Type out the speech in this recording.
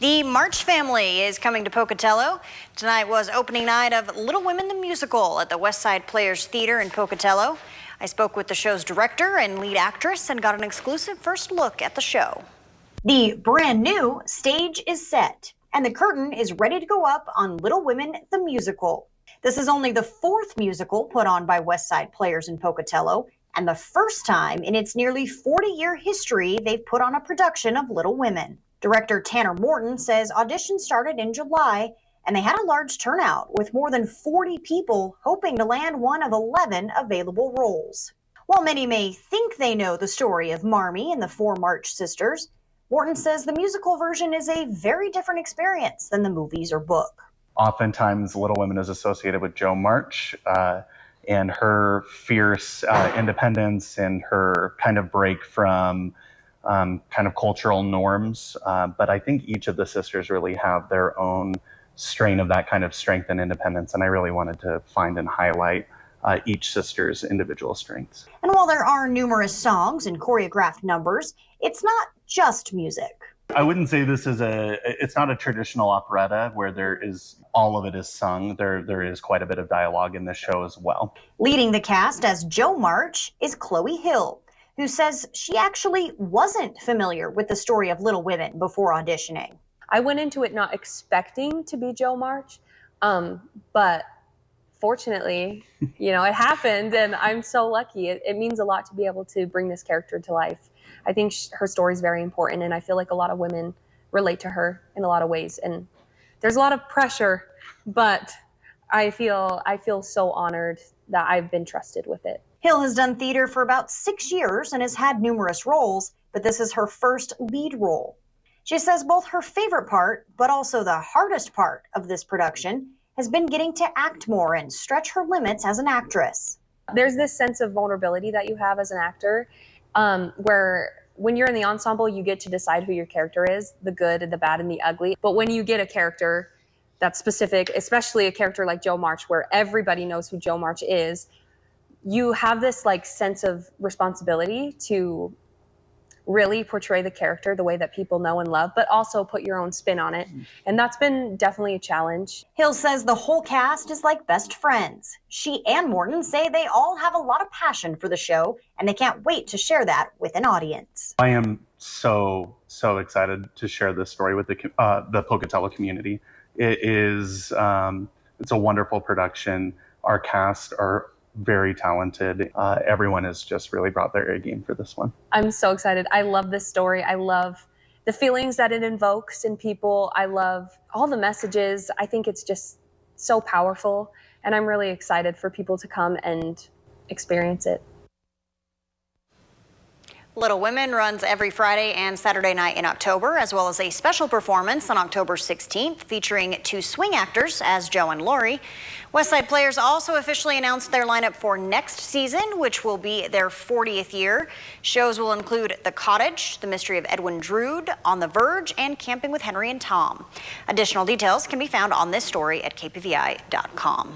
The March family is coming to Pocatello. Tonight was opening night of Little Women the Musical at the Westside Players Theater in Pocatello. I spoke with the show's director and lead actress and got an exclusive first look at the show. The brand new stage is set and the curtain is ready to go up on Little Women the Musical. This is only the fourth musical put on by Westside Players in Pocatello and the first time in its nearly 40-year history they've put on a production of Little Women. Director Tanner Morton says auditions started in July and they had a large turnout with more than 40 people hoping to land one of 11 available roles. While many may think they know the story of Marmee and the four March sisters, Morton says the musical version is a very different experience than the movies or book. Oftentimes, Little Women is associated with Jo March and her fierce independence and her kind of break from kind of cultural norms. But I think each of the sisters really have their own strain of that kind of strength and independence. And I really wanted to find and highlight each sister's individual strengths. And while there are numerous songs and choreographed numbers, it's not just music. I wouldn't say this is it's not a traditional operetta where all of it is sung. There is quite a bit of dialogue in this show as well. Leading the cast as Jo March is Chloe Hill, who says she actually wasn't familiar with the story of Little Women before auditioning. I went into it not expecting to be Jo March, but fortunately, it happened and I'm so lucky. It means a lot to be able to bring this character to life. I think her story is very important and I feel like a lot of women relate to her in a lot of ways. And there's a lot of pressure, but I feel so honored that I've been trusted with it. Hill has done theater for about 6 years and has had numerous roles, but this is her first lead role. She says both her favorite part, but also the hardest part of this production has been getting to act more and stretch her limits as an actress. There's this sense of vulnerability that you have as an actor, where when you're in the ensemble, you get to decide who your character is, the good, the bad, and the ugly. But when you get a character that's specific, especially a character like Jo March, where everybody knows who Jo March is, you have this sense of responsibility to really portray the character the way that people know and love, but also put your own spin on it. And that's been definitely a challenge. Hill says the whole cast is like best friends. She and Morton say they all have a lot of passion for the show and they can't wait to share that with an audience. I am so excited to share this story with the Pocatello community. It's a wonderful production. Our cast are very talented. Everyone has just really brought their A game for this one. I'm so excited. I love this story. I love the feelings that it invokes in people. I love all the messages. I think it's just so powerful, and I'm really excited for people to come and experience it. Little Women runs every Friday and Saturday night in October, as well as a special performance on October 16th featuring two swing actors as Jo and Lori. Westside Players also officially announced their lineup for next season, which will be their 40th year. Shows will include The Cottage, The Mystery of Edwin Drood, On the Verge, and Camping with Henry and Tom. Additional details can be found on this story at kpvi.com.